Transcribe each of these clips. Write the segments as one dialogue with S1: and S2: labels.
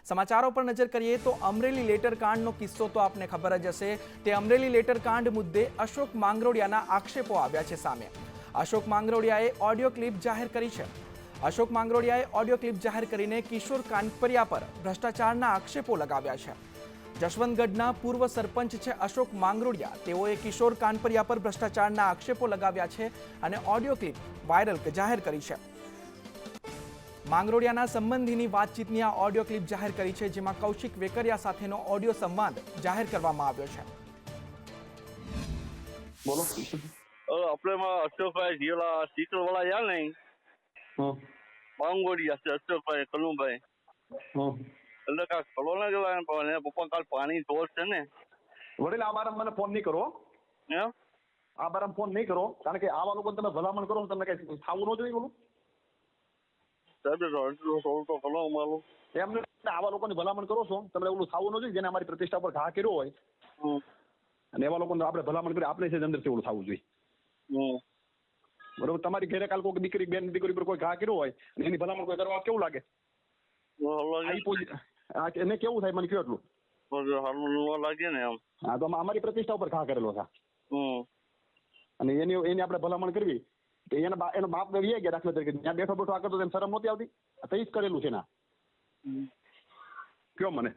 S1: સમાચારો પર નજર કરીએ તો અમરેલી લેટર કાંડનો કિસ્સો તો આપને ખબર જ હશે। તે અમરેલી લેટર કાંડ મુદ્દે અશોક માંગરોડિયાના આક્ષેપો આવ્યા છે સામે। અશોક માંગરોડિયાએ ઓડિયો ક્લિપ જાહેર કરી છે। અશોક માંગરોડિયાએ ઓડિયો ક્લિપ જાહેર કરીને કિશોર કાનપરિયા પર ભ્રષ્ટાચારના આક્ષેપો લગાવ્યા છે। જશવંતગઢના પૂર્વ સરપંચ છે અશોક માંગરોડિયા। તેઓએ કિશોર કાનપરિયા પર ભ્રષ્ટાચારના આક્ષેપો લગાવ્યા છે અને ઓડિયો ક્લિપ વાયરલ જાહેર કરી છે। માંગરોડિયાના સંબંધીની વાતચીતની આ ઓડિયો ક્લિપ જાહેર કરી છે, જેમાં કૌશિક વેકરિયા સાથેનો ઓડિયો સંવાદ જાહેર કરવામાં આવ્યો છે।
S2: બોલો
S3: આપણે અશોકભાઈ જીલા સીટલ વાળા યા નહીં માંગોડિયા છે અશોકભાઈ કલુભાઈ એટલે કાંક ખલો ના જવાય પણ એના પપ્પા કાલ પાણી ઢોર છે ને
S2: વડીલ આ બારમાં મને ફોન નહીં કરો
S3: એમ
S2: આ બારમાં ફોન નહીં કરો કારણ કે આવા લોકોને તમે ભલામણ કરો તમને કઈ થવું ન જોઈએ બોલું
S3: સાહેબ થોડું તો ખલો અમારું
S2: એમને આવા લોકોની ભલામણ કરો છો તમને ઓલું થવું ન જોઈએ જેને અમારી પ્રતિષ્ઠા પર ઘા કર્યો હોય અને એવા લોકોને આપણે ભલામણ કરી આપણે છે અંદરથી ઓલું થવું જોઈએ બરોબર તમારી ઘરે કાલ કોઈ દીકરી બેન દીકરી પર કોઈ ઘા કર્યો હોય અને એની ભલામણ કોઈ કરવા કેવું લાગે એને કેવું થાય મને કયો એટલું
S3: લાગે ને એમ
S2: હા તો અમારી પ્રતિષ્ઠા ઉપર ઘા કરેલો છે અને એની આપણે ભલામણ કરવી તો એનો બાપ વીએ ગયા દાખલા તરીકે ત્યાં બેઠો બેઠો આ કરતો તેને શરમ નહોતી આવતી તો જ કરેલું છે ના કયો મને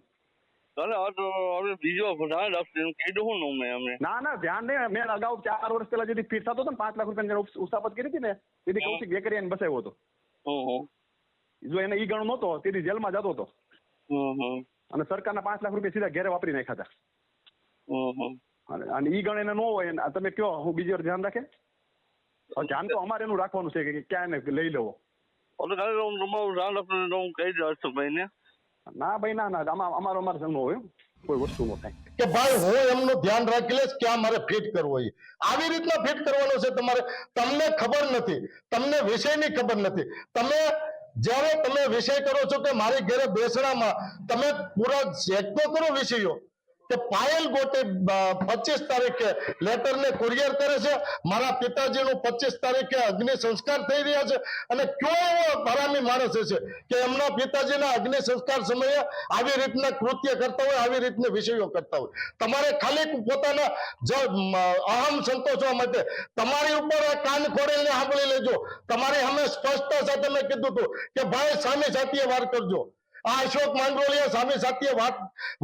S3: બીજો ધ્યાન રાખશે કહી દઉં ને મેં
S2: ના ધ્યાન નહીં મેં અગાઉ 4 વર્ષ પહેલા જેથી ફીટ થતો હતો ને 5 લાખ રૂપિયા ઉસ્તાપત કરી હતી ને તેથી કૌશિક વેકરિયાને બસાવ્યો હતો જો એને ઈ ગણો નહોતો તેથી જેલમાં જતો હતો અને સરકારના 5 લાખ રૂપિયા સીધા ઘેરે વાપરી નાખ્યા હતા અને ઈ ગણ એને ન હોય તમે કયો હું બીજી વાર ધ્યાન રાખે ધ્યાન તો અમારે એનું રાખવાનું છે કે ક્યાં એને લઈ લેવો
S3: ધ્યાન રાખવાનું હું કહી દઉં અશોકભાઈ ને
S2: ના ભાઈ ના અમારે સંગ હોય કોઈ વસ્તુ ન થાય
S4: કે ભાઈ હું એમનું ધ્યાન રાખી લઈશ ક્યાં મારે ફિટ કરવો એ આવી રીતના ફિટ કરવાનો છે તમારે તમને ખબર નથી તમને વિષયની ખબર નથી જ્યારે તમે વિષય કરો છો કે મારી ઘરે બેસણામાં તમે પૂરા ચેક તો કરો વિષયો કે પાયલ ગોટે 25 તારીખે લેટર ને કુરિયર કરે છે મારા પિતાજીનું 25 તારીખે અગ્નિ સંસ્કાર થઈ રહ્યા છે અને કયો એવો હરામી માણસ છે કે એમના પિતાજીના અગ્નિ સંસ્કાર સમયે આવી રીતના કૃત્ય કરતા હોય આવી રીતના વિષયો કરતા હોય તમારે ખાલી પોતાના અહમ સંતોષવા માટે તમારી ઉપર કાન ખોડીને સાંભળી લેજો તમારી સામે સ્પષ્ટતા સાથે મેં કીધું હતું કે ભાઈ સામે સાથીએ વાર કરજો આ અશોક માંગરોલિયા સામે સાથીએ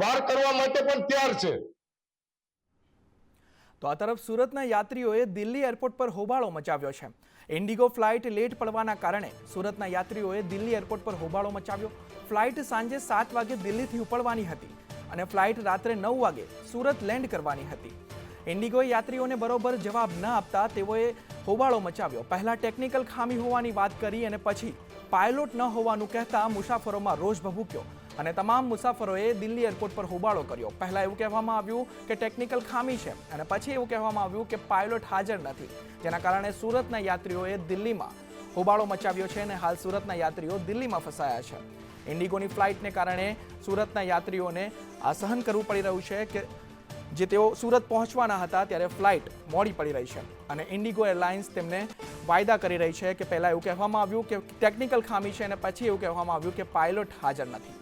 S4: વાર કરવા માટે પણ તૈયાર છે।
S1: તો આ તરફ સુરતના યાત્રીઓએ દિલ્હી એરપોર્ટ પર હોબાળો મચાવ્યો છે। ઇન્ડિગો ફ્લાઇટ લેટ પડવાના કારણે સુરતના યાત્રીઓએ દિલ્હી એરપોર્ટ પર હોબાળો મચાવ્યો। ફ્લાઇટ સાંજે 7 વાગે દિલ્હીથી ઉપડવાની હતી અને ફ્લાઇટ રાત્રે 9 વાગે સુરત લેન્ડ કરવાની હતી। ઇન્ડિગોએ યાત્રીઓને બરોબર જવાબ ન આપતા તેઓએ હોબાળો મચાવ્યો। પહેલા ટેકનિકલ ખામી હોવાની વાત કરી અને પછી પાયલોટ ન હોવાનું કહેતા મુસાફરોમાં રોષ ભભૂક્યો અને તમામ મુસાફરોએ દિલ્હી એરપોર્ટ પર હોબાળો કર્યો। પહેલા એવું કહેવામાં આવ્યું કે ટેકનિકલ ખામી છે અને પછી એવું કહેવામાં આવ્યું કે પાયલોટ હાજર નથી, જેના કારણે સુરતના યાત્રીઓએ દિલ્હીમાં હોબાળો મચાવ્યો છે અને હાલ સુરતના યાત્રીઓ દિલ્હીમાં ફસાયા છે। ઇન્ડિગોની ફ્લાઇટને કારણે સુરતના યાત્રીઓને આ સહન કરવું પડી રહ્યું છે કે જે તેઓ સુરત પહોંચવાના હતા ત્યારે ફ્લાઇટ મોડી પડી રહી છે અને ઇન્ડિગો એરલાઇન્સ તેમને વાયદા કરી રહી છે કે પહેલા એવું કહેવામાં આવ્યું કે ટેકનિકલ ખામી છે અને પછી એવું કહેવામાં આવ્યું કે પાયલોટ હાજર નથી।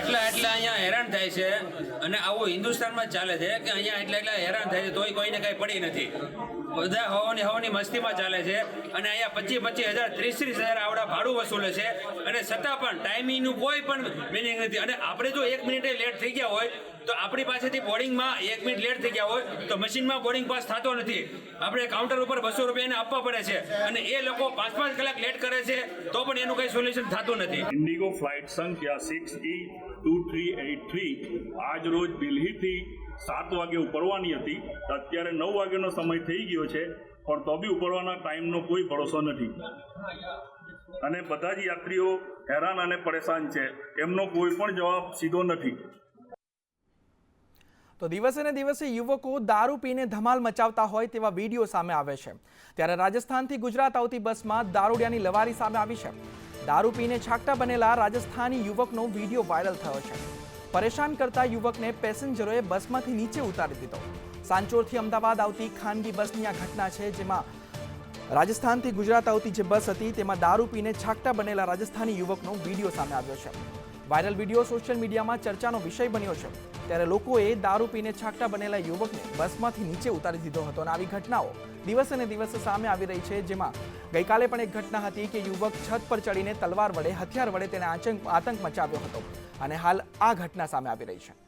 S5: એટલા અહીંયા હેરાન થાય છે અને આવું હિન્દુસ્તાનમાં ચાલે છે કે અહીંયા એટલા હેરાન થાય છે તોય કોઈને કઈ પડી નથી। બધા હવાની મસ્તીમાં ચાલે છે અને અહીંયા 25,000 30,000 આવડા ભાડું વસૂલે છે અને છતાં પણ ટાઈમિંગનું કોઈ પણ મિનિંગ નથી। અને આપણે જો 1 મિનિટે લેટ થઈ ગયા હોય તો આપણી પાસેથી બોર્ડિંગમાં 1 મિનિટ લેટ થઈ ગયા હોય તો મશીનમાં બોર્ડિંગ પાસ થતો નથી। આપણે કાઉન્ટર ઉપર 200 રૂપિયા એને આપવા પડે છે અને એ લોકો 5-5 કલાક લેટ કરે છે તો પણ એનું કઈ સોલ્યુશન થતું નથી।
S6: ઇન્ડિગો ફ્લાઇટ સંખ્યા 6E2383 આજ રોજ દિલ્હીથી 7 વાગે ઉપડવાની હતી, અત્યારે 9 વાગ્યાનો સમય થઈ ગયો છે પણ તો બી ઉપડવાના ટાઈમનો કોઈ ભરોસો નથી અને બધા જ યાત્રીઓ હેરાન અને પરેશાન છે, એમનો કોઈ પણ જવાબ સીધો નથી।
S1: તો દિવસે ને દિવસે યુવકો દારૂ પીને ધમાલ મચાવતા હોય તેવા વિડીયો સામે આવે છે, ત્યારે રાજસ્થાનથી ગુજરાત આવતી બસમાં દારૂડિયાની લવારી સામે આવી છે। દારૂ પીને છાકટા બનેલા રાજસ્થાની યુવકનો વિડીયો વાયરલ થયો છે। પરેશાન કરતા યુવકને પેસેન્જરોએ બસમાંથી નીચે ઉતારી દીધો। સાંચોરથી અમદાવાદ આવતી ખાનગી બસની આ ઘટના છે, જેમાં રાજસ્થાનથી ગુજરાત આવતી જે બસ હતી તેમાં દારૂ પીને છાકટા બનેલા રાજસ્થાની યુવકનો વિડીયો સામે આવ્યો છે. વાયરલ વિડીયો સોશિયલ મીડિયામાં ચર્ચાનો વિષય બન્યો છે. ત્યારે લોકોએ દારૂ પીને છાકટા બનેલા યુવકને બસમાંથી નીચે ઉતારી દીધો હતો અને આવી ઘટનાઓ દિવસે ને દિવસે સામે આવી રહી છે. જેમાં ગઈકાલે પણ એક ઘટના હતી કે યુવક છત પર ચડીને તલવાર વડે હથિયાર વડે તેને આતંક મચાવ્યો હતો અને હાલ આ ઘટના સામે આવી રહી છે.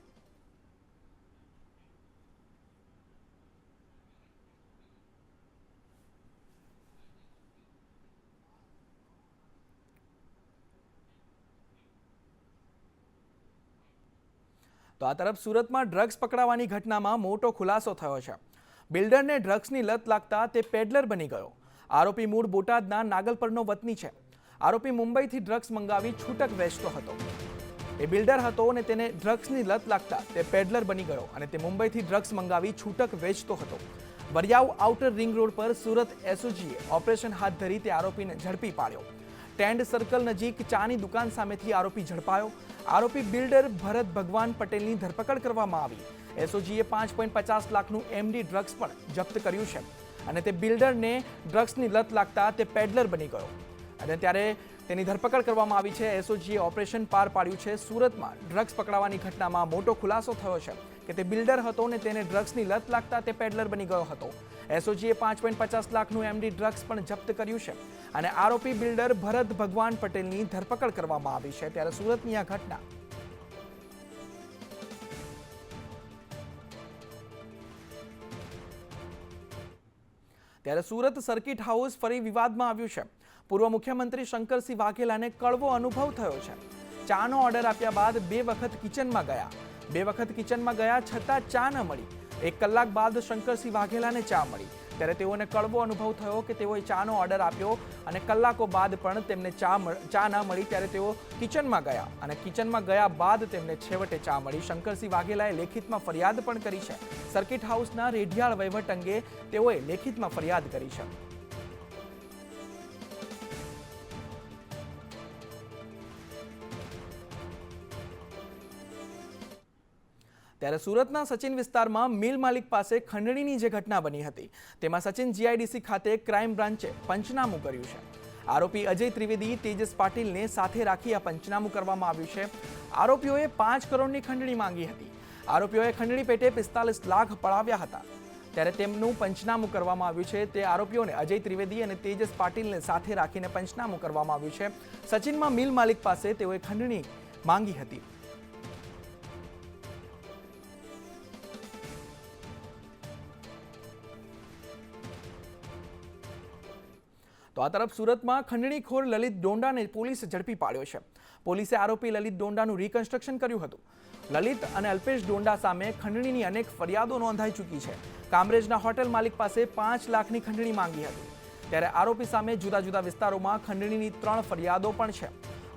S1: તો આ તરફ સુરતમાં ડ્રગ્સ પકડાવાની ઘટનામાં મોટો ખુલાસો થયો છે. બિલ્ડરને ડ્રગ્સની લત લાગતા તે પેડલર બની ગયો. આરોપી મૂળ બોટાદના નાગલપરનો વતની છે. આરોપી મુંબઈથી ડ્રગ્સ મંગાવી છૂટક વેચતો હતો. એ બિલ્ડર હતો અને તેને ડ્રગ્સની લત લાગતા તે પેડલર બની ગયો અને તે મુંબઈથી ડ્રગ્સ મંગાવી છૂટક વેચતો હતો. વરિયાવ આઉટર રિંગ રોડ પર સુરત એસઓજીએ ઓપરેશન હાથ ધરી તે આરોપીને ઝડપી પાડ્યો. ટેન્ડ સર્કલ નજીક ચાની દુકાન સામેથી આરોપી ઝડપાયો. આરોપી બિલ્ડર ભરત ભગવાન પટેલની ધરપકડ કરવામાં આવી. એસઓજીએ 5.50 લાખનું એમડી ડ્રગ્સ પણ જપ્ત કર્યું છે અને તે બિલ્ડરને ડ્રગ્સની લત લાગતા તે પેડલર બની ગયો અને ત્યારે તેની ધરપકડ કરવામાં આવી છે. એસઓજીએ ઓપરેશન પાર પાડ્યું છે. સુરતમાં ડ્રગ્સ પકડાવાની ઘટનામાં મોટો ખુલાસો થયો છે કે તે બિલ્ડર હતો અને તેને ડ્રગ્સની લત લાગતા તે પેડલર બની ગયો હતો. એસઓજીએ 5.50 લાખનું એમડી ડ્રગ્સ પણ જપ્ત કર્યું છે અને આરોપી બિલ્ડર ભરત ભગવાન પટેલની ધરપકડ કરવામાં આવી છે. ત્યારે સુરતની આ ઘટના ત્યારે સુરત સર્કિટ હાઉસ ફરી વિવાદમાં આવ્યું છે. પૂર્વ મુખ્યમંત્રી શંકરસિંહ વાઘેલાને કડવો અનુભવ થયો છે. ચાનો ઓર્ડર આપ્યા બાદ 2 વખત કિચનમાં ગયા. 2 વખત કિચનમાં ગયા છતાં ચા ન મળી. 1 કલાક બાદ શંકરસિંહ વાઘેલાને ચા મળી. ત્યારે તેઓને કડવો અનુભવ થયો કે તેઓએ ચાનો ઓર્ડર આપ્યો અને કલાકો બાદ પણ તેમને ચા ન મળી. ત્યારે તેઓ કિચનમાં ગયા અને કિચનમાં ગયા બાદ તેમને છેવટે ચા મળી. શંકરસિંહ વાઘેલાએ લેખિતમાં ફરિયાદ પણ કરી છે. સર્કિટ હાઉસના રેઢિયાળ વહીવટ અંગે તેઓએ લેખિતમાં ફરિયાદ કરી છે. ત્યારે સુરતના સચિન વિસ્તારમાં મિલ માલિક પાસે ખંડણીની જે ઘટના બની હતી તેમાં સચિન જીઆઈડીસી ખાતે ક્રાઇમ બ્રાન્ચે પંચનામું કર્યું છે. આરોપી અજય ત્રિવેદી, તેજસ પાટીલને સાથે રાખી આ પંચનામું કરવામાં આવ્યું છે. આરોપીઓએ 5 કરોડની ખંડણી માંગી હતી. આરોપીઓએ ખંડણી પેટે 45 લાખ પડાવ્યા હતા. ત્યારે તેમનું પંચનામું કરવામાં આવ્યું છે. તે આરોપીઓને અજય ત્રિવેદી અને તેજસ પાટીલને સાથે રાખીને પંચનામું કરવામાં આવ્યું છે. સચિનમાં મિલ માલિક પાસે તેઓએ ખંડણી માંગી હતી. તો આ તરફ સુરતમાં ખંડણીખોર લલિત ડોંડાને પોલીસે ઝડપી પાડ્યો છે. પોલીસે આરોપી લલિત ડોંડાનું રિકન્સ્ટ્રક્શન કર્યું હતું. લલિત અને અલ્પેશ ડોંડા સામે ખંડણીની અનેક ફરિયાદો નોંધાઈ ચૂકી છે. કામરેજના હોટેલ માલિક પાસે 5 લાખની ખંડણી માંગી હતી. ત્યારે આરોપી સામે જુદા જુદા વિસ્તારોમાં ખંડણીની 3 ફરિયાદો પણ છે.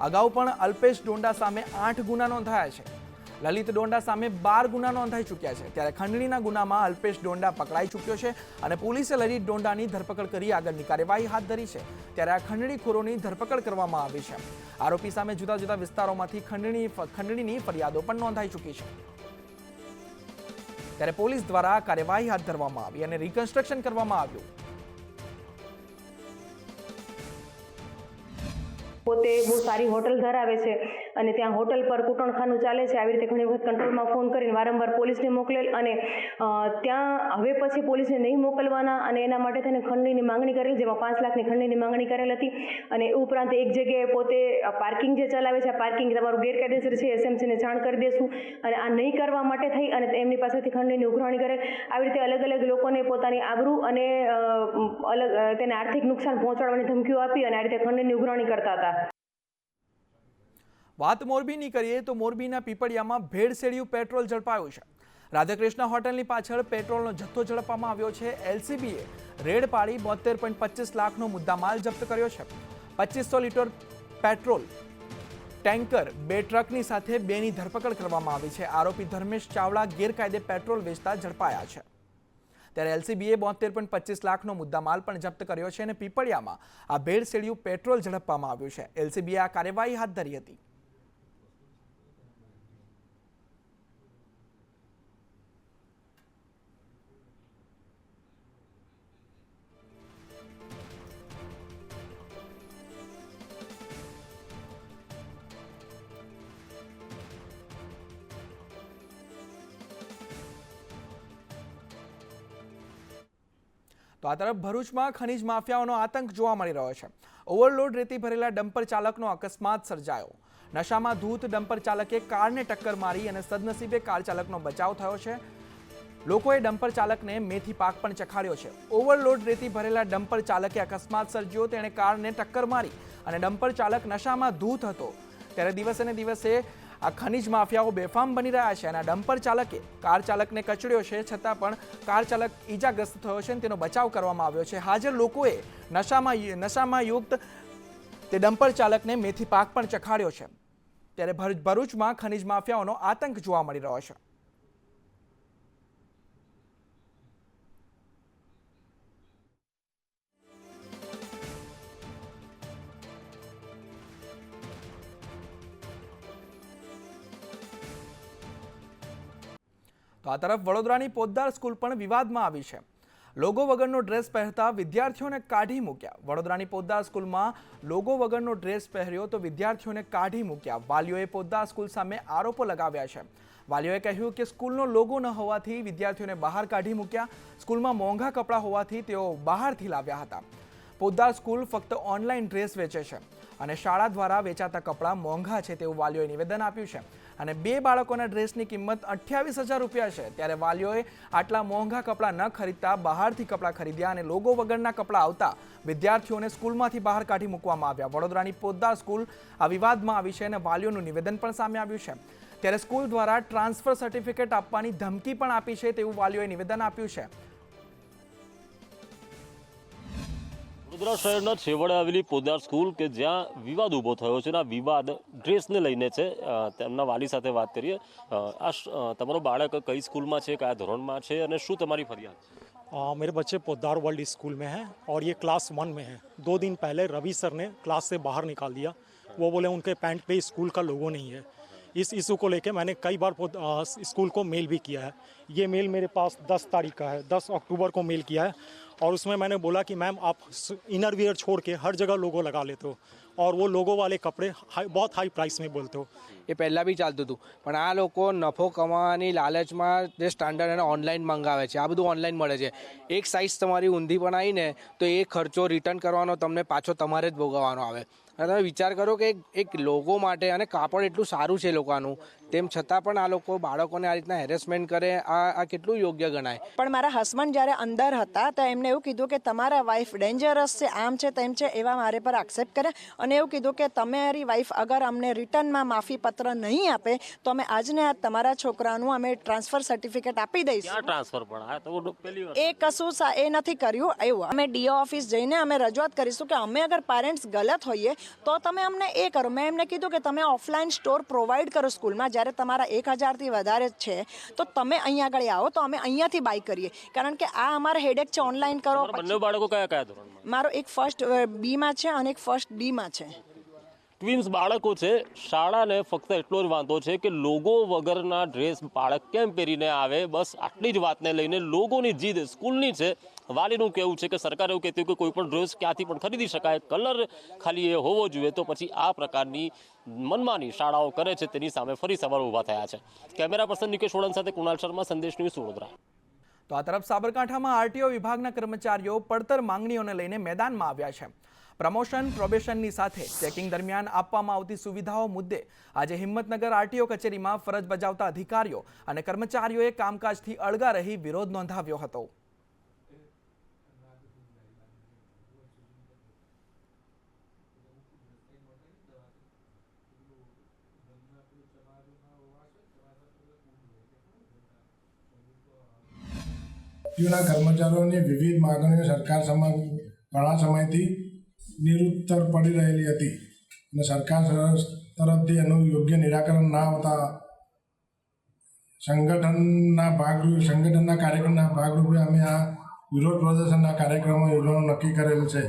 S1: અગાઉ પણ અલ્પેશ ડોંડા સામે 8 ગુના નોંધાયા છે. લલિત ડોંડા સામે 12 ગુના નોંધાઈ ચૂક્યા છે. ત્યારે ખંડણીના ગુનામાં અલ્પેશ ડોંડા પકડાઈ ચૂક્યો છે અને પોલીસે લલિત ડોંડાની ધરપકડ કરી આગળની કાર્યવાહી હાથ ધરી છે. ત્યારે આ ખંડણીખોરોની ધરપકડ કરવામાં આવી છે. આરોપી સામે જુદા જુદા વિસ્તારોમાંથી ખંડણીની ફરિયાદો પણ નોંધાઈ ચૂકી છે. ત્યારે પોલીસ દ્વારા કાર્યવાહી હાથ ધરવામાં આવી અને રિકન્સ્ટ્રક્શન કરવામાં આવ્યું.
S7: પોતે બહુ સારી હોટલ ધરાવે છે અને ત્યાં હોટલ પર કૂટણખાનું ચાલે છે. આવી રીતે ઘણી વખત કંટ્રોલમાં ફોન કરીને વારંવાર પોલીસને મોકલેલ અને ત્યાં હવે પછી પોલીસને નહીં મોકલવાના અને એના માટે થઈને ખંડણીની માંગણી કરેલ, જેમાં 5 લાખની ખંડણીની માંગણી કરેલ હતી. અને એ ઉપરાંત એક જગ્યાએ પોતે પાર્કિંગ જે ચલાવે છે, આ પાર્કિંગ તમારું ગેરકાયદેસર છે, એસએમસીને જાણ કરી દેશું અને આ નહીં કરવા માટે થઈ અને એમની પાસેથી ખંડણીની ઉઘરાણી કરેલ. આવી રીતે અલગ અલગ લોકોને પોતાની આબરૂ અને તેને આર્થિક નુકસાન પહોંચાડવાની ધમકીઓ આપી અને આ રીતે ખંડણીની ઉઘરાણી કરતા હતા.
S1: વાત મોરબીની કરીએ તો મોરબીના પીપળિયામાં ભેળસેળિયું પેટ્રોલ ઝડપાયું છે. રાધાકૃષ્ણ હોટલની પાછળ પેટ્રોલનો જથ્થો ઝડપવામાં આવ્યો છે. એલસીબીએ રેડ પાડી 72.25 લાખનો મુદ્દામાલ જપ્ત કર્યો છે. 2500 લીટર પેટ્રોલ ટેન્કર 2 ટ્રકની સાથે 2ની ધરપકડ કરવામાં આવી છે. આરોપી ધર્મેશ ચાવડા ગેરકાયદે પેટ્રોલ વેચતા ઝડપાયા છે. ત્યારે એલસીબીએ 72.25 લાખનો મુદ્દામાલ પણ જપ્ત કર્યો છે અને પીપળિયામાં આ ભેળસેળિયું પેટ્રોલ ઝડપવામાં આવ્યું છે. એલસીબીએ આ કાર્યવાહી હાથ ધરી હતી. તો આ તરફ ભરૂચમાં ખનીજ માફિયાઓનો આતંક જોવા મળી રહ્યો છે. ઓવરલોડ રેતી ભરેલા ડમ્પર ચાલકનો અકસ્માત સર્જાયો. નશામાં ધૂત ડમ્પર ચાલકે કારને ટક્કર મારી અને સદનસીબે કાર ચાલકનો બચાવ થયો છે. લોકોએ ડમ્પર ચાલકને મેથી પાક પણ ચખાડ્યો છે. ઓવરલોડ રેતી ભરેલા ડમ્પર ચાલકે અકસ્માત સર્જ્યો. તેણે કારને ટક્કર મારી અને ડમ્પર ચાલક નશામાં ધૂત હતો. ત્યારે દિવસે ને દિવસે આ ખનીજ માફિયાઓ બેફામ બની રહ્યા છે અને ડમ્પર ચાલકે કાર ચાલકને કચડ્યો છે, છતાં પણ કાર ચાલક ઈજાગ્રસ્ત થયો છે અને તેનો બચાવ કરવામાં આવ્યો છે. હાજર લોકોએ નશામાં યુક્ત તે ડમ્પર ચાલકને મેથી પાક પણ ચખાડ્યો છે. ત્યારે ભરૂચમાં ખનીજ માફિયાઓનો આતંક જોવા મળી રહ્યો છે. તો આ તરફ વડોદરાની પોદ્દાર સ્કૂલ પણ વિવાદમાં આવી છે. લોગો વગરનો ડ્રેસ પહેરતા વિદ્યાર્થીઓને કાઢી મૂક્યા. વડોદરાની પોદ્દાર સ્કૂલમાં લોગો વગરનો ડ્રેસ પહેર્યો તો વિદ્યાર્થીઓને કાઢી મૂક્યા. વાલીઓએ પોદ્દાર સ્કૂલ સામે આરોપો લગાવ્યા છે. વાલીઓએ કહ્યું કે સ્કૂલનો લોગો ન હોવાથી વિદ્યાર્થીઓને બહાર કાઢી મૂક્યા. સ્કૂલમાં મોંઘા કપડાં હોવાથી તેઓ બહારથી લાવ્યા હતા. પોદ્દાર સ્કૂલ ફક્ત ઓનલાઈન ડ્રેસ વેચે છે અને શાળા દ્વારા વેચાતા કપડાં મોંઘા છે તેવું વાલીઓએ નિવેદન આપ્યું છે. અને 2 બાળકોના ડ્રેસની કિંમત 28,000 રૂપિયા છે. ત્યારે વાલીઓએ આટલા મોંઘા કપડાં ન ખરીદતા બહારથી કપડાં ખરીદ્યા અને લોગો વગરના કપડાં આવતા વિદ્યાર્થીઓને સ્કૂલમાંથી બહાર કાઢી મૂકવામાં આવ્યા. વડોદરાની પોદ્દાર સ્કૂલ આ વિવાદમાં આવી છે અને વાલીઓનું નિવેદન પણ સામે આવ્યું છે. ત્યારે સ્કૂલ દ્વારા ટ્રાન્સફર સર્ટિફિકેટ આપવાની ધમકી પણ આપી છે તેવું વાલીઓએ નિવેદન આપ્યું છે.
S8: વડોદરા શહેરના છેવાડે આવેલી પોદ્દાર સ્કૂલ કે જ્યાં વિવાદ ઊભો થયો છે, આ વિવાદ ડ્રેસને લઈને છે. તેમના વાલી સાથે વાત કરીએ. તમારો બાળક કઈ સ્કૂલમાં છે, કયા ધોરણમાં છે અને શું તમારી ફરિયાદ?
S9: मेरे बच्चे पोद्दार वर्ल्ड स्कूल में हैं और ये क्लास 1 में है. 2 दिन पहले रवि सर ने क्लास से बाहर निकाल दिया. वो बोले उनके पैंट पे स्कूल का लोगो नहीं है. इस इशू को लेके मैंने कई बार स्कूल को मेल भी किया है. ये मेल मेरे पास 10 तारीख का है, 10 अक्टूबर को मेल किया है. और उसमें मैंने बोला कि मैम आप इनर वियर छोड़ के हर जगह लोगो लगा लेते हो और वो लोगो वाले कपड़े बहुत हाई प्राइस में बोलते हो.
S10: એ પહેલાં બી ચાલતું હતું, પણ આ લોકો નફો કમાવાની લાલચમાં જે સ્ટાન્ડર્ડ એને ઓનલાઈન મંગાવે છે. આ બધું ઓનલાઈન મળે છે. એક સાઇઝ તમારી ઊંધી પણ આવીને તો એ ખર્ચો રિટર્ન કરવાનો તમને પાછો તમારે જ ભોગવવાનો આવે. અને તમે વિચાર કરો કે એક લોગો માટે અને કાપડ એટલું સારું છે લોકોનું, તેમ છતાં પણ આ લોકો બાળકોને આ રીતના હેરેસમેન્ટ કરે, આ કેટલું યોગ્ય ગણાય?
S11: પણ મારા હસબન્ડ જ્યારે અંદર હતા તો એમને એવું કીધું કે તમારા વાઈફ ડેન્જરસ છે, આમ છે તેમ છે, એવા મારે પર એક્સેપ્ટ કરે અને એવું કીધું કે તમારી વાઈફ અગર અમને રિટર્નમાં માફી પત્ર નહીં આપે તો અમે આજને આજ તમારા છોકરાનું અમે ટ્રાન્સફર સર્ટિફિકેટ આપી દઈશું.
S8: ટ્રાન્સફર પણ
S11: એ કશું એ નથી કર્યું. એવું અમે ડીઓ ઓફિસ જઈને અમે રજૂઆત કરીશું કે અમે અગર પેરેન્ટ્સ ગલત હોઈએ તો તમે અમને એ કરો. મેં એમને કીધું કે તમે ઓફલાઈન સ્ટોર પ્રોવાઈડ કરો સ્કૂલમાં. જ્યારે તમારા 1,000થી વધારે છે તો તમે અહીંયા આગળ આવો તો અમે અહીંયાથી બાય કરીએ, કારણ કે આ અમારા હેડેક છે. ઓનલાઈન કરો.
S8: બંને બાળકો કયા ધોરણમાં?
S11: મારો એક ફર્સ્ટ બીમાં છે અને એક ફર્સ્ટ ડીમાં છે.
S8: ટ્વિન્સ બાળકો છે. શાળાને ફક્ત એટલો જ વાંધો છે કે લોગો વગરના ડ્રેસ બાળક કેમ પહેરીને આવે, બસ આટલી જ વાતને લઈને લોગોની જીદ સ્કૂલની છે. વાલીનું કહેવું છે કે સરકાર એવું કહેતું કે કોઈ પણ ડ્રેસ ક્યાંથી પણ ખરીદી શકાય, કલર ખાલી એ હોવો જોઈએ. તો પછી આ પ્રકારની મનમાની શાળાઓ કરે છે, તેની સામે ફરી સવાલ ઊભા થયા છે. કેમેરા પર્સન નિકેશ ઓળન સાથે કુણાલ શર્મા, સંદેશ ન્યૂઝ, વડોદરા.
S1: તો આ તરફ સાબરકાંઠામાં આરટીઓ વિભાગના કર્મચારીઓ પડતર માંગણીઓને લઈને મેદાનમાં આવ્યા છે. પ્રમોશન પ્રોબેશનની સાથે ચેકિંગ દરમિયાન આપવામાં આવતી સુવિધાઓ મુદ્દે આજે હિંમતનગર આરટીઓ કચેરીમાં ફરજ બજાવતા અધિકારીઓ અને કર્મચારીઓએ કામકાજથી અળગા રહી વિરોધ નોંધાવ્યો હતો.
S12: કર્મચારીઓની વિવિધ માંગણીઓ સરકાર ઘણા સમયથી નિરુત્તર પડી રહેલી હતી અને સરકાર તરફથી એનું યોગ્ય નિરાકરણ ના આવતા સંગઠનના કાર્યક્રમના ભાગરૂપે અમે આ વિરોધ પ્રદર્શનના કાર્યક્રમો યોજવાનું નક્કી કરેલ છે.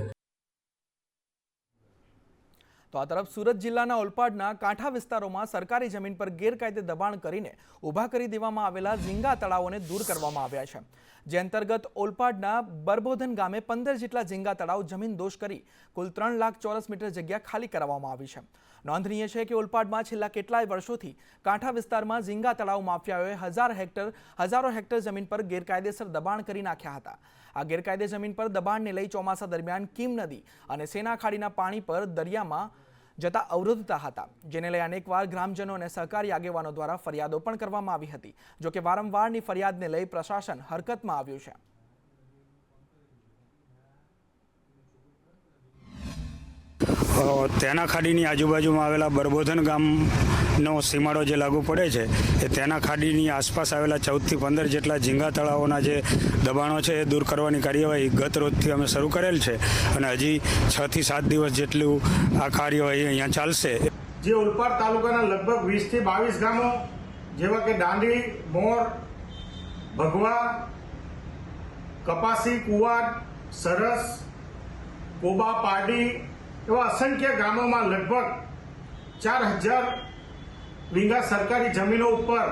S1: તો આ તરફ સુરત જિલ્લાના ઓલપાડના કાંઠા વિસ્તારોમાં સરકારી જમીન પર ગેરકાયદે દબાણ કરીને ઊભા કરી દેવામાં આવેલા ઝીંગા તળાવોને દૂર કરવામાં આવ્યા છે. જે અંતર્ગત ઓલપાડના બરબોધન ગામે 15 જેટલા ઝીંગા તળાવ જમીન દોષ કરી કુલ 3 લાખ ચોરસ મીટર જગ્યા ખાલી કરાવવામાં આવી છે. નોંધનીય છે કે ઓલપાડમાં છેલ્લા કેટલાય વર્ષોથી કાંઠા વિસ્તારમાં ઝીંગા તળાવ માફિયાઓએ હજારો હેક્ટર જમીન પર ગેરકાયદેસર દબાણ કરી નાખ્યા હતા. આ ગેરકાયદે જમીન પર દબાણને લઈ ચોમાસા દરમિયાન કીમ નદી અને સેના ખાડીના પાણી પર દરિયામાં જતા અવરોધતા હતા, જેને લઈ અનેકવાર ગ્રામજનો અને સહકારી આગેવાનો દ્વારા ફરિયાદો પણ કરવામાં આવી હતી. જોકે વારંવારની ફરિયાદને લઈ પ્રશાસન હરકતમાં આવ્યું છે.
S13: તેના ખાડીની આજુબાજુમાં આવેલા બરબોધન ગામનો સીમાડો જે લાગુ પડે છે એ તેના ખાડીની આસપાસ આવેલા 14 થી 15 જેટલા ઝીંગા તળાવોના જે દબાણો છે એ દૂર કરવાની કાર્યવાહી ગત રોજથી અમે શરૂ કરેલ છે અને હજી 6 થી 7 દિવસ જેટલું આ કાર્યવાહી અહીંયા ચાલશે.
S12: જે ઓલપાડ તાલુકાના લગભગ 20 થી 22 ગામો જેવા કે દાંડી, મોર, ભગવા, કપાસી, કુવાડ, સરસ, કોબા, પારડી એવા અસંખ્ય ગામોમાં લગભગ 4000 વીઘા સરકારી જમીનો ઉપર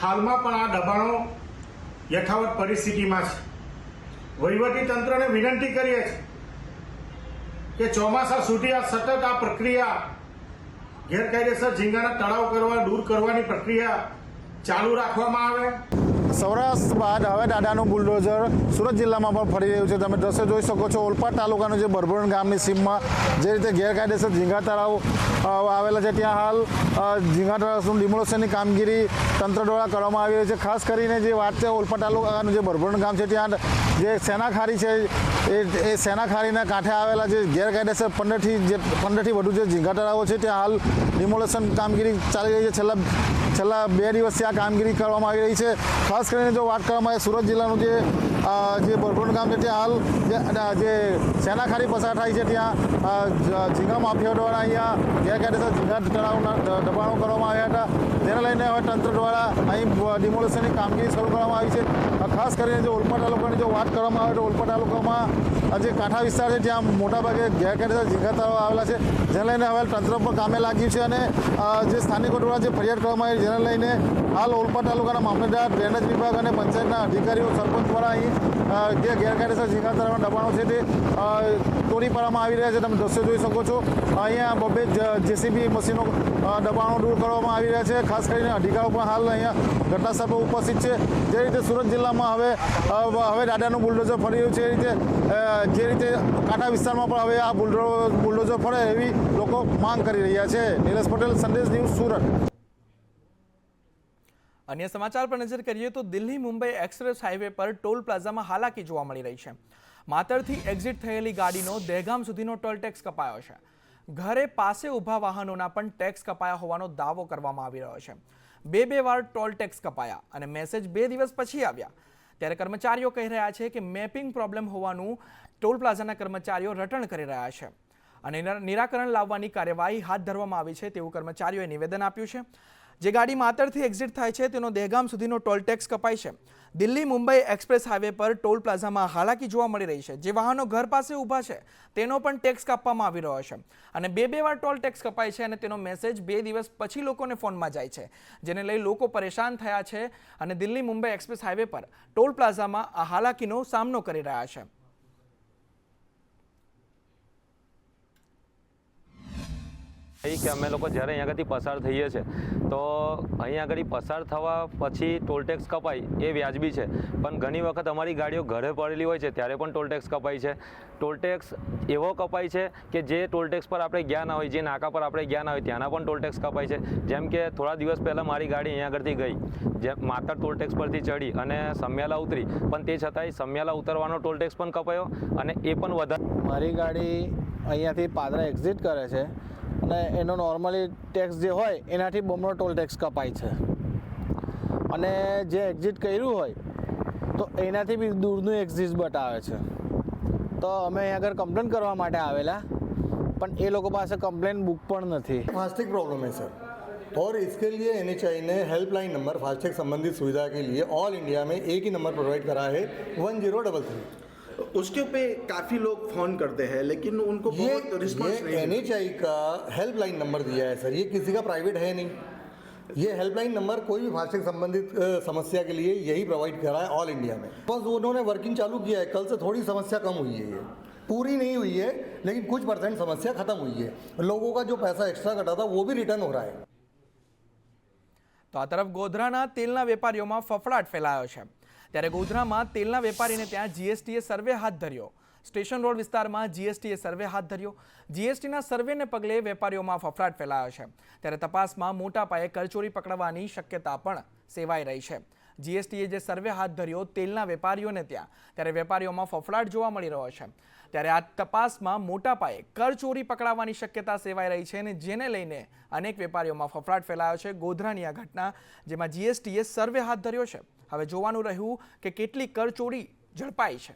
S12: હાલમાં પણ આ દબાણો યથાવત પરિસ્થિતિમાં છે. વહીવટી તંત્રને વિનંતી કરીએ છીએ કે ચોમાસા સુધી આ સતત આ પ્રક્રિયા ગેરકાયદેસર ઝીંગાના તળાવ દૂર કરવાની પ્રક્રિયા ચાલુ રાખવામાં આવે.
S14: સૌરાષ્ટ્ર બાદ હવે દાદાનું બુલડોઝર સુરત જિલ્લામાં પણ ફરી રહ્યું છે. તમે દ્રશ્ય જોઈ શકો છો. ઓલપાડ તાલુકાનું જે બરબોધન ગામની સીમમાં જે રીતે ગેરકાયદેસર ઝીંગા તળાવ આવેલા છે, ત્યાં હાલ ઝીંગા તળાવનું ડિમોલેશનની કામગીરી તંત્ર દ્વારા કરવામાં આવી રહી છે. ખાસ કરીને જે વાત છે ઓલપાડ તાલુકાનું જે બરબોધન ગામ છે, ત્યાં જે સેના ખાડી છે એ સેના ખાડીના કાંઠે આવેલા જે ગેરકાયદેસર 15 થી વધુ જે ઝીંગા તળાવો છે, ત્યાં હાલ ડિમોલેશન કામગીરી ચાલી રહી છે. છેલ્લા 2 દિવસથી આ કામગીરી કરવામાં આવી રહી છે. ખાસ કરીને જો વાત કરવામાં આવે સુરત જિલ્લાનું જે બરબોધન ગામ છે, ત્યાં હાલ જે સેના ખાડી પસાર થાય છે, ત્યાં ઝીંગા માફિયાઓ દ્વારા અહીંયા ગેરકાયદેસર ઝીંગા તળાવના દબાણો કરવામાં આવ્યા હતા, જેને લઈને હવે તંત્ર દ્વારા અહીં ડિમોલેશનની કામગીરી શરૂ કરવામાં આવી છે. ખાસ કરીને જો ઓલપાડ તાલુકાની જો વાત કરવામાં આવે તો ઓલપાડ તાલુકામાં જે કાંઠા વિસ્તાર છે ત્યાં મોટાભાગે ગેરકાયદેસર ઝીંગા તળાવ આવેલા છે, જેને લઈને હવે તંત્ર પણ કામે લાગ્યું છે અને જે સ્થાનિકો દ્વારા જે ફરિયાદ કરવામાં આવી જેને લઈને હાલ ઓલપાડ તાલુકાના મામલતદાર, ડ્રેનેજ વિભાગ અને પંચાયતના અધિકારીઓ, સરપંચ દ્વારા અહીં જે ગેરકાયદેસર ઝીંગા તળાવના દબાણો છે તે તોડી પાડવામાં આવી રહ્યા છે. તમે દ્રશ્યો જોઈ શકો છો. અહીંયા 2 જેસીબી મશીનો દબાણો દૂર કરવામાં આવી રહ્યા છે. ખાસ કરીને અધિકારીઓ પણ હાલ અહીંયા ઘટનાસ્થળ પર ઉપસ્થિત છે. જે રીતે સુરત જિલ્લામાં હવે દાદાનું બુલડોઝર ફરી રહ્યું છે, જે રીતે કાંઠા વિસ્તારમાં પણ હવે આ બુલડોઝર ફરે એવી લોકો માંગ કરી રહ્યા છે. નિલેશ પટેલ, સંદેશ ન્યૂઝ, સુરત.
S1: અન્ય સમાચાર પર નજર કરીએ તો દિલ્હી મુંબઈ એક્સપ્રેસ હાઈવે પર ટોલ પ્લાઝામાં હાલાકી જોવા મળી રહી છે. માતરથી એક્ઝિટ થયેલી ગાડીનો દહેગામ સુધીનો ટોલ ટેક્સ કપાયો છે. ઘરે પાસે ઊભા વાહનોના પણ ટેક્સ કપાયા હોવાનો દાવો કરવામાં આવી રહ્યો છે. 2 વાર ટોલ ટેક્સ કપાયા અને મેસેજ 2 દિવસ પછી આવ્યા. ત્યારે કર્મચારીઓ કહી રહ્યા છે કે મેપિંગ પ્રોબ્લેમ હોવાનું ટોલ પ્લાઝાના કર્મચારીઓ રટણ કરી રહ્યા છે અને નિરાકરણ લાવવાની કાર્યવાહી હાથ ધરવામાં આવી છે તેવું કર્મચારીઓએ નિવેદન આપ્યું છે. જે ગાડી માતરથી એક્ઝિટ થાય છે તેનો દહેગામ સુધીનો ટોલ ટેક્સ કપાય છે. દિલ્હી મુંબઈ એક્સપ્રેસ હાઈવે પર ટોલ પ્લાઝામાં હાલાકી જોવા મળી રહી છે. જે વાહનો ઘર પાસે ઊભા છે તેનો પણ ટેક્સ કાપવામાં આવી રહ્યો છે અને 2 વાર ટોલ ટેક્સ કપાય છે અને તેનો મેસેજ 2 દિવસ પછી લોકોને ફોનમાં જાય છે, જેને લઈ લોકો પરેશાન થયા છે અને દિલ્હી મુંબઈ એક્સપ્રેસ હાઈવે પર ટોલ પ્લાઝામાં આ હાલાકીનો સામનો કરી રહ્યા છે.
S15: કે અમે લોકો જ્યારે અહીંયા આગળથી પસાર થઈએ છીએ તો અહીંયા આગળ પસાર થવા પછી ટોલ ટેક્સ કપાય એ વ્યાજબી છે, પણ ઘણી વખત અમારી ગાડીઓ ઘરે પડેલી હોય છે ત્યારે પણ ટોલ ટેક્સ કપાય છે. ટોલ ટેક્સ એવો કપાય છે કે જે ટોલ ટેક્સ પર આપણે ગયા ના હોય, જે નાકા પર આપણે ગયા ના હોય ત્યાંના પણ ટોલ ટેક્સ કપાય છે. જેમ કે થોડા દિવસ પહેલાં મારી ગાડી અહીંયા આગળથી ગઈ, જેમ માતર ટોલ ટેક્સ પરથી ચડી અને સમિયાલા ઉતરી, પણ તે છતાંય સમિયાલા ઉતરવાનો ટોલ ટેક્સ પણ કપાયો અને એ પણ વધારે.
S16: મારી ગાડી અહીંયાથી પાદરા એક્ઝિટ કરે છે અને એનો નોર્મલી ટેક્સ જે હોય એનાથી બમણો ટોલ ટેક્સ કપાય છે અને જે એક્ઝિટ કર્યું હોય તો એનાથી બી દૂરનું એક્ઝિટ બતાવે છે. તો અમે અહીં આગળ કમ્પ્લેન કરવા માટે આવેલા, પણ એ લોકો પાસે કમ્પ્લેન બુક પણ નથી.
S17: फास्टैग प्रॉब्लम है सर, और इसके लिए NHAI ने हेल्पलाइन नंबर फास्टैग संबंधित सुविधा के लिए ऑल इंडिया में एक ही नंबर प्रोवाइड करा है 1033.
S18: उसके पे काफ़ी लोग फ़ोन करते हैं लेकिन उनको बहुत रिस्पॉन्स नहीं है.
S17: NHAI का हेल्पलाइन नंबर दिया है सर, ये किसी का प्राइवेट है नहीं. ये हेल्पलाइन नंबर कोई भी फास्टैग संबंधित समस्या के लिए यही प्रोवाइड करा है ऑल इंडिया में. बस उन्होंने वर्किंग चालू किया है, कल से थोड़ी समस्या कम हुई है. ये पूरी नहीं हुई है लेकिन कुछ % समस्या खत्म हुई है. लोगों का जो पैसा एक्स्ट्रा कटा था वो भी रिटर्न हो रहा है.
S1: તો આ તરફ ગોધરાના તેલના વેપારીઓમાં ફફડાટ ફેલાયો છે. ત્યારે ગોધરામાં તેલના વેપારીને ત્યાં જીએસટીએ સર્વે હાથ ધર્યો. સ્ટેશન રોડ વિસ્તારમાં જીએસટીએ સર્વે હાથ ધર્યો. જીએસટીના સર્વેને પગલે વેપારીઓમાં ફફડાટ ફેલાયો છે. ત્યારે તપાસમાં મોટા પાયે કરચોરી પકડવાની શક્યતા પણ સેવાઈ રહી છે. જીએસટીએ જે સર્વે હાથ ધર્યો તેલના વેપારીઓને ત્યાં, ત્યારે વેપારીઓમાં ફફડાટ જોવા મળી રહ્યો છે. ત્યારે આ તપાસમાં મોટા પાયે કરચોરી પકડાવાની શક્યતા સેવાઈ રહી છે અને જેને લઈને અનેક વેપારીઓમાં ફફડાટ ફેલાયો છે. ગોધરાની આ ઘટના જેમાં જીએસટીએ સર્વે હાથ ધર્યો છે. હવે જોવાનું રહ્યું કે કેટલી કરચોરી ઝડપાઈ છે.